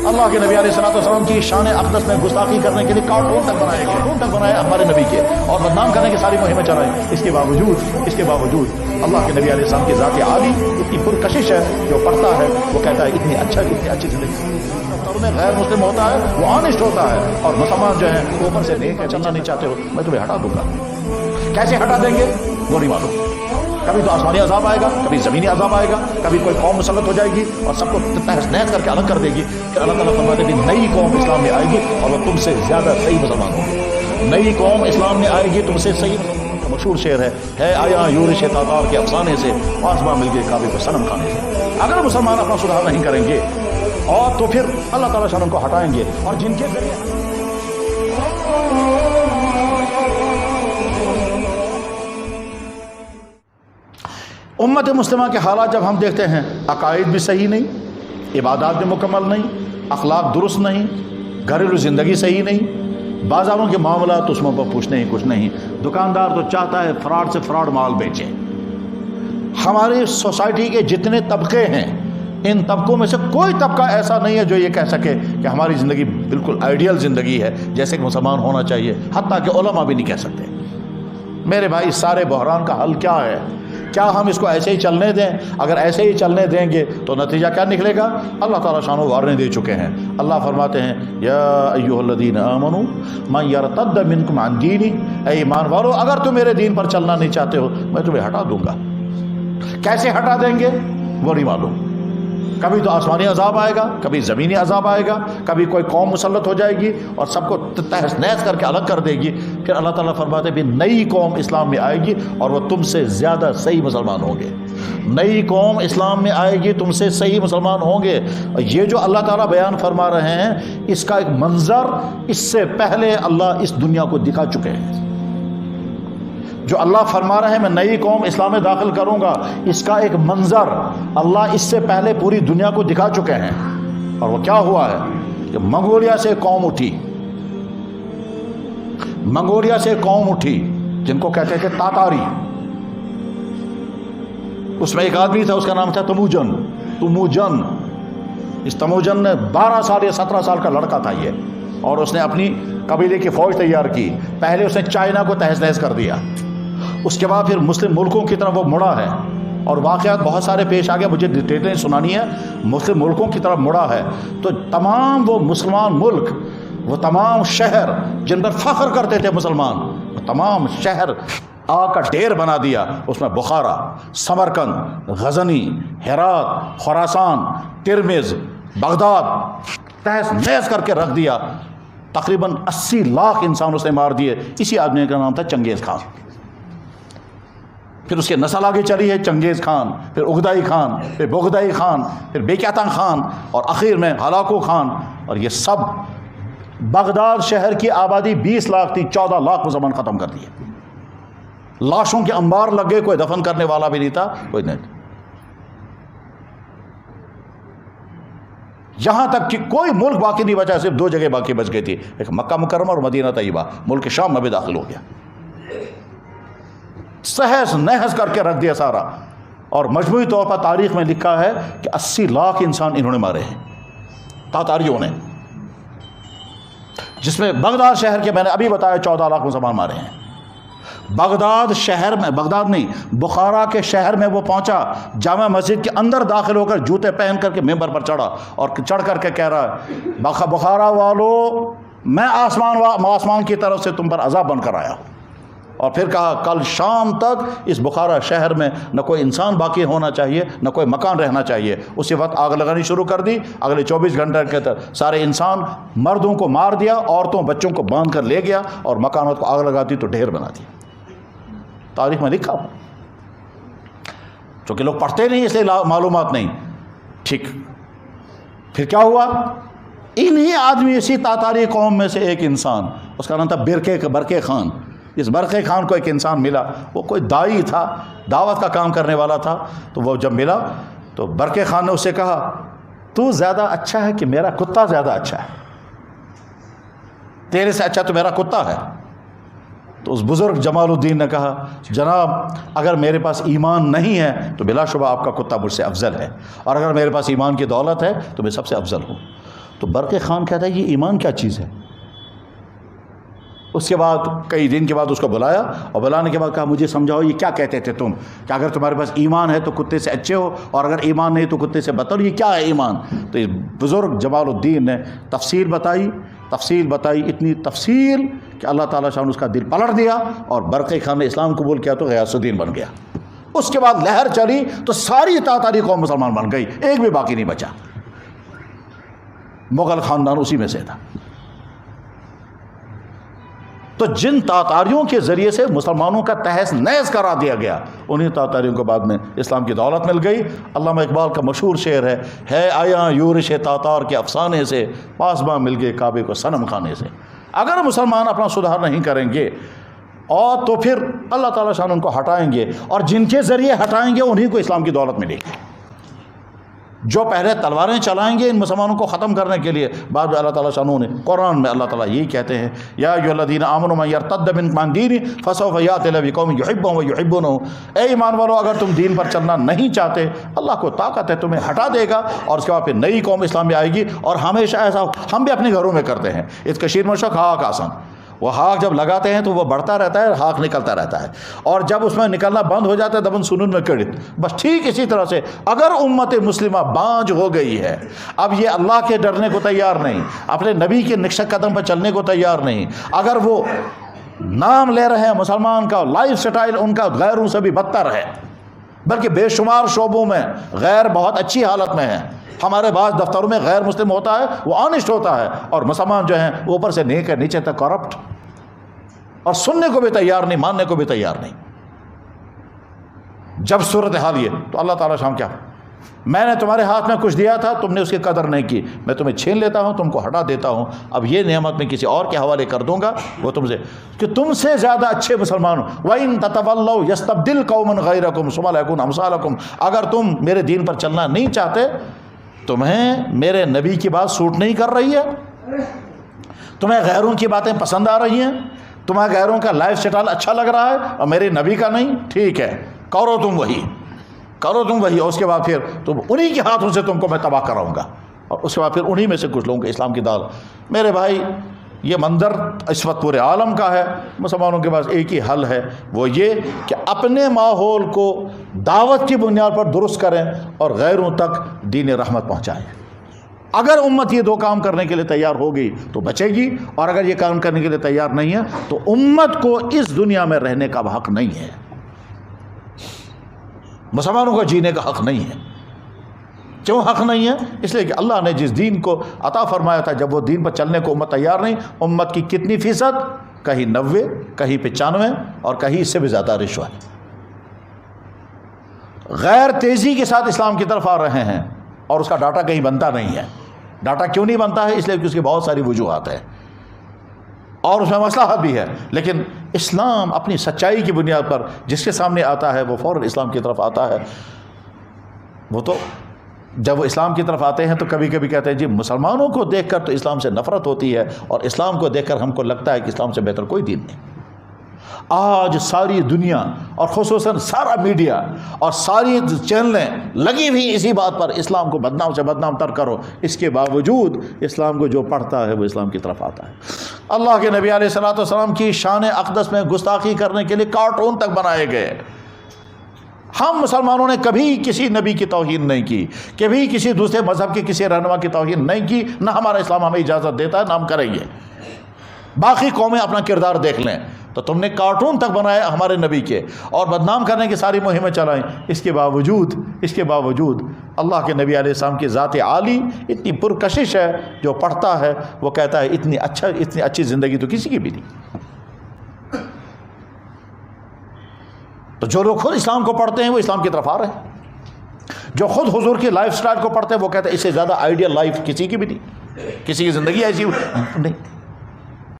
اللہ کے نبی علیہ الصلوۃ والسلام کی شان اقدس میں گستاخی کرنے کے لیے کارٹون تک بنائے ہمارے نبی کے، اور بدنام کرنے کی ساری مہمیں چلائیں۔ اس کے باوجود اللہ کے نبی علیہ السلام کی ذات عالی اتنی پرکشش ہے، جو پڑھتا ہے وہ کہتا ہے اتنی اچھی زندگی۔ میں غیر مسلم ہوتا ہے وہ آنےسٹ ہوتا ہے، اور مسلمان جو ہیں وہ اوپر سے نیک ہے، چلنا نہیں چاہتے ہو میں تمہیں ہٹا دوں گا۔ کیسے ہٹا دیں گے وہ نہیں معلوم۔ کبھی تو آسمانی عذاب آئے گا، کبھی زمینی عذاب آئے گا، کبھی کوئی قوم مسلط ہو جائے گی اور سب کو تہس نہس کر کے الگ کر دے گی، پھر اللہ تعالیٰ فرماتے ہیں کہ نئی قوم اسلام میں آئے گی اور وہ تم سے زیادہ صحیح مسلمان ہوں گے۔ نئی قوم اسلام میں آئے گی تم سے صحیح مسلمان۔ مشہور شعر ہے آیا یورش تاتار کے افسانے سے، آسمان مل گئے کعبے کو صنم کھانے سے۔ اگر مسلمان اپنا سدھار نہیں کریں گے اور تو پھر اللہ تعالیٰ شان کو ہٹائیں گے، اور جن کے ذریعے امت مسلمہ کے حالات جب ہم دیکھتے ہیں، عقائد بھی صحیح نہیں، عبادات بھی مکمل نہیں، اخلاق درست نہیں، گھریلو زندگی صحیح نہیں، بازاروں کے معاملات اس میں پوچھنے ہی کچھ نہیں، دکاندار تو چاہتا ہے فراڈ سے فراڈ مال بیچے۔ ہماری سوسائٹی کے جتنے طبقے ہیں، ان طبقوں میں سے کوئی طبقہ ایسا نہیں ہے جو یہ کہہ سکے کہ ہماری زندگی بالکل آئیڈیل زندگی ہے جیسے کہ مسلمان ہونا چاہیے، حتیٰ کہ علماء بھی نہیں کہہ سکتے۔ میرے بھائی، سارے بحران کا حل کیا ہے؟ کیا ہم اس کو ایسے ہی چلنے دیں؟ اگر ایسے ہی چلنے دیں گے تو نتیجہ کیا نکلے گا؟ اللہ تعالیٰ شان و وارنے دے چکے ہیں۔ اللہ فرماتے ہیں یا ایھا الذین آمنوا من یرتد منکم عن دینہ، اے ایمان والو اگر تم میرے دین پر چلنا نہیں چاہتے ہو میں تمہیں ہٹا دوں گا۔ کیسے ہٹا دیں گے وہ نہیں معلوم۔ کبھی تو آسمانی عذاب آئے گا، کبھی زمینی عذاب آئے گا، کبھی کوئی قوم مسلط ہو جائے گی اور سب کو تہس نہس کر کے الگ کر دے گی، پھر اللہ تعالیٰ فرماتے ہیں نئی قوم اسلام میں آئے گی اور وہ تم سے زیادہ صحیح مسلمان ہوں گے۔ نئی قوم اسلام میں آئے گی، تم سے صحیح مسلمان ہوں گے۔ یہ جو اللہ تعالیٰ بیان فرما رہے ہیں اس کا ایک منظر اس سے پہلے اللہ اس دنیا کو دکھا چکے ہیں۔ جو اللہ فرما رہے ہیں میں نئی قوم اسلام میں داخل کروں گا، اس کا ایک منظر اللہ اس سے پہلے پوری دنیا کو دکھا چکے ہیں۔ اور وہ کیا ہوا ہے کہ منگولیا سے قوم اٹھی جن کو کہتے تھے تاتاری۔ اس میں ایک آدمی تھا، اس کا نام تھا تموجن۔ اس تموجن نے 12 سال یا 17 سال کا لڑکا تھا یہ، اور اس نے اپنی قبیلے کی فوج تیار کی۔ پہلے اس نے چائنا کو تہس نہس کر دیا، اس کے بعد پھر مسلم ملکوں کی طرف وہ مڑا ہے، اور واقعات بہت سارے پیش آ گئے، مجھے ڈیٹیلیں سنانی ہے۔ مسلم ملکوں کی طرف مڑا ہے تو تمام وہ مسلمان ملک، وہ تمام شہر جن پر فخر کرتے تھے مسلمان، وہ تمام شہر آگ کا ڈھیر بنا دیا۔ اس میں بخارا، سمرقند، غزنی، ہرات، خراسان، ترمز، بغداد تہس نہس کر کے رکھ دیا۔ تقریباً 80 لاکھ انسان اس نے مار دیے۔ اسی آدمی کا نام تھا چنگیز خان۔ پھر اس کے نسل آگے چلی ہے، چنگیز خان، پھر اغدائی خان، پھر بغدائی خان، پھر بیکاتان خان، اور آخر میں ہلاکو خان۔ اور یہ سب بغداد شہر کی آبادی 20 لاکھ تھی، 14 لاکھ مسلمان ختم کر دیے۔ لاشوں کے انبار لگ گئے، کوئی دفن کرنے والا بھی نہیں تھا، کوئی نہیں۔ یہاں تک کہ کوئی ملک باقی نہیں بچا، صرف 2 جگہ باقی بچ گئی تھی، ایک مکہ مکرمہ اور مدینہ طیبہ۔ ملک شام میں بھی داخل ہو گیا، تہس نہس کر کے رکھ دیا سارا۔ اور مجموعی طور پر تاریخ میں لکھا ہے کہ 80 لاکھ انسان انہوں نے مارے ہیں، تاتاریوں نے، جس میں بغداد شہر کے میں نے ابھی بتایا 14 لاکھ مسلمان مارے ہیں۔ بغداد شہر میں، بغداد نہیں، بخارا کے شہر میں وہ پہنچا، جامع مسجد کے اندر داخل ہو کر جوتے پہن کر کے ممبر پر چڑھا اور چڑھ کر کے کہہ رہا ہے بخارا والو میں آسمان کی طرف سے تم پر عذاب بن کر آیا ہوں۔ اور پھر کہا کل شام تک اس بخارا شہر میں نہ کوئی انسان باقی ہونا چاہیے، نہ کوئی مکان رہنا چاہیے۔ اسی وقت آگ لگانی شروع کر دی۔ اگلے 24 گھنٹے کے اندر سارے انسان، مردوں کو مار دیا، عورتوں بچوں کو باندھ کر لے گیا، اور مکانات کو آگ لگا دی تو ڈھیر بنا دی۔ تاریخ میں لکھا، چونکہ لوگ پڑھتے نہیں اس لیے معلومات نہیں۔ ٹھیک، پھر کیا ہوا؟ انہی آدمی، اسی تاتاری قوم میں سے ایک انسان، اس کا نام تھا برقے خان۔ اس برقے خان کو ایک انسان ملا، وہ کوئی دائی تھا، دعوت کا کام کرنے والا تھا۔ تو وہ جب ملا تو برقے خان نے اس سے کہا تو زیادہ اچھا ہے کہ میرا کتا زیادہ اچھا ہے؟ تیرے سے اچھا تو میرا کتا ہے۔ تو اس بزرگ جمال الدین نے کہا جناب اگر میرے پاس ایمان نہیں ہے تو بلا شبہ آپ کا کتا مجھ سے افضل ہے، اور اگر میرے پاس ایمان کی دولت ہے تو میں سب سے افضل ہوں۔ تو برق خان کہتا ہے یہ ایمان کیا چیز ہے؟ اس کے بعد کئی دن کے بعد اس کو بلایا، اور بلانے کے بعد کہا مجھے سمجھاؤ یہ کیا کہتے تھے تم، کہ اگر تمہارے پاس ایمان ہے تو کتے سے اچھے ہو، اور اگر ایمان نہیں تو کتے سے بدتر، یہ کیا ہے ایمان؟ تو بزرگ جمال الدین نے تفصیل بتائی، اتنی تفصیل کہ اللہ تعالیٰ شاہ نے اس کا دل پلٹ دیا، اور برق خان نے اسلام قبول کیا تو غیاث الدین بن گیا۔ اس کے بعد لہر چلی تو ساری تاتاری قوم مسلمان بن گئی، ایک بھی باقی نہیں بچا۔ مغل خاندان اسی میں سے تھا۔ تو جن تاتاریوں کے ذریعے سے مسلمانوں کا تہس نہس کرا دیا گیا، انہیں تاتاریوں کو بعد میں اسلام کی دولت مل گئی۔ علامہ اقبال کا مشہور شعر ہے آیا یورش تاتار کے افسانے سے، پاسباں مل گئے کعبے کو صنم خانے سے۔ اگر مسلمان اپنا سدھار نہیں کریں گے اور تو پھر اللہ تعالیٰ شان ان کو ہٹائیں گے، اور جن کے ذریعے ہٹائیں گے انہیں کو اسلام کی دولت ملے گی۔ جو پہلے تلواریں چلائیں گے ان مسلمانوں کو ختم کرنے کے لیے، بعد میں اللہ تعالیٰ شانوں نے قرآن میں اللہ تعالیٰ یہی کہتے ہیں یا ایھا الذین آمنوا من یرتد منکم عن دینہ فسوف یأتی اللہ بقوم یحبهم ویحبونہ، اے ایمان والو اگر تم دین پر چلنا نہیں چاہتے، اللہ کو طاقت ہے تمہیں ہٹا دے گا، اور اس کے بعد پھر نئی قوم اسلام میں آئے گی۔ اور ہمیشہ ایسا ہم بھی اپنے گھروں میں کرتے ہیں، اس کشیر میں شک ہاک آسان، وہ ہاک جب لگاتے ہیں تو وہ بڑھتا رہتا ہے، ہاک نکلتا رہتا ہے، اور جب اس میں نکلنا بند ہو جاتا ہے دبن سنن میں کڑت۔ بس ٹھیک اسی طرح سے اگر امت مسلمہ بانج ہو گئی ہے، اب یہ اللہ کے ڈرنے کو تیار نہیں، اپنے نبی کے نقش قدم پر چلنے کو تیار نہیں، اگر وہ نام لے رہے ہیں مسلمان کا، لائف سٹائل ان کا غیروں سے بھی بدتر ہے، بلکہ بے شمار شعبوں میں غیر بہت اچھی حالت میں ہے۔ ہمارے بعض دفتروں میں غیر مسلم ہوتا ہے وہ آنیسٹ ہوتا ہے، اور مسلمان جو ہیں اوپر سے نیک ہے نیچے تک کرپٹ، اور سننے کو بھی تیار نہیں، ماننے کو بھی تیار نہیں۔ جب صورتحال یہ تو اللہ تعالیٰ شام کیا، میں نے تمہارے ہاتھ میں کچھ دیا تھا، تم نے اس کی قدر نہیں کی، میں تمہیں چھین لیتا ہوں، تم کو ہٹا دیتا ہوں، اب یہ نعمت میں کسی اور کے حوالے کر دوں گا، وہ تم سے کہ تم سے زیادہ اچھے مسلمان ہو۔ وَإِن تَتَوَلَّوْا يَسْتَبْدِلْ قَوْمًا غَيْرَكُمْ ثُمَّ لَا يَكُونُوا أَمْثَالَكُمْ، اگر تم میرے دین پر چلنا نہیں چاہتے، تمہیں میرے نبی کی بات سوٹ نہیں کر رہی ہے، تمہیں غیروں کی باتیں پسند آ رہی ہیں، تمہیں غیروں کا لائف سٹائل اچھا لگ رہا ہے اور میرے نبی کا نہیں، ٹھیک ہے کرو تم وہی، اور اس کے بعد پھر تم انہی کے ہاتھوں سے تم کو میں تباہ کراؤں گا، اور اس کے بعد پھر انہی میں سے کچھ لوگوں کے اسلام کی دال۔ میرے بھائی یہ منظر اس وقت پورے عالم کا ہے، مسلمانوں کے پاس ایک ہی حل ہے، وہ یہ کہ اپنے ماحول کو دعوت کی بنیاد پر درست کریں اور غیروں تک دین رحمت پہنچائیں۔ اگر امت یہ دو کام کرنے کے لیے تیار ہوگی تو بچے گی، اور اگر یہ کام کرنے کے لیے تیار نہیں ہے تو امت کو اس دنیا میں رہنے کا حق نہیں ہے، مسلمانوں کو جینے کا حق نہیں ہے۔ کیوں حق نہیں ہے؟ اس لیے کہ اللہ نے جس دین کو عطا فرمایا تھا، جب وہ دین پر چلنے کو امت تیار نہیں، امت کی کتنی فیصد؟ کہیں 90، کہیں 95، اور کہیں اس سے بھی زیادہ رشوت غیر تیزی کے ساتھ اسلام کی طرف آ رہے ہیں، اور اس کا ڈاٹا کہیں بنتا نہیں ہے۔ ڈاٹا کیوں نہیں بنتا ہے؟ اس لیے کہ اس کی بہت ساری وجوہات ہیں اور اس میں مصلحت بھی ہے، لیکن اسلام اپنی سچائی کی بنیاد پر جس کے سامنے آتا ہے وہ فوراً اسلام کی طرف آتا ہے۔ وہ تو جب وہ اسلام کی طرف آتے ہیں تو کبھی کبھی کہتے ہیں جی مسلمانوں کو دیکھ کر تو اسلام سے نفرت ہوتی ہے، اور اسلام کو دیکھ کر ہم کو لگتا ہے کہ اسلام سے بہتر کوئی دین نہیں۔ آج ساری دنیا اور خصوصاً سارا میڈیا اور ساری چینلیں لگی ہوئی اسی بات پر اسلام کو بدنام سے بدنام تر کرو، اس کے باوجود اسلام کو جو پڑھتا ہے وہ اسلام کی طرف آتا ہے۔ اللہ کے نبی علیہ الصلوۃ والسلام کی شان اقدس میں گستاخی کرنے کے لیے کارٹون تک بنائے گئے۔ ہم مسلمانوں نے کبھی کسی نبی کی توہین نہیں کی، کبھی کسی دوسرے مذہب کے کسی رہنما کی توہین نہیں کی، نہ ہمارا اسلام ہمیں اجازت دیتا ہے، نہ ہم کریں گے۔ باقی قومیں اپنا کردار دیکھ لیں، تو تم نے کارٹون تک بنائے ہمارے نبی کے اور بدنام کرنے کی ساری مہمیں چلائیں۔ اس کے باوجود اللہ کے نبی علیہ السلام کی ذات عالی اتنی پرکشش ہے، جو پڑھتا ہے وہ کہتا ہے اتنی اچھی زندگی تو کسی کی بھی نہیں۔ تو جو لوگ خود اسلام کو پڑھتے ہیں وہ اسلام کی طرف آ رہے ہیں، جو خود حضور کی لائف سٹائل کو پڑھتے ہیں وہ کہتے ہیں اس سے زیادہ آئیڈیل لائف کسی کی بھی نہیں، کسی کی زندگی ایسی نہیں۔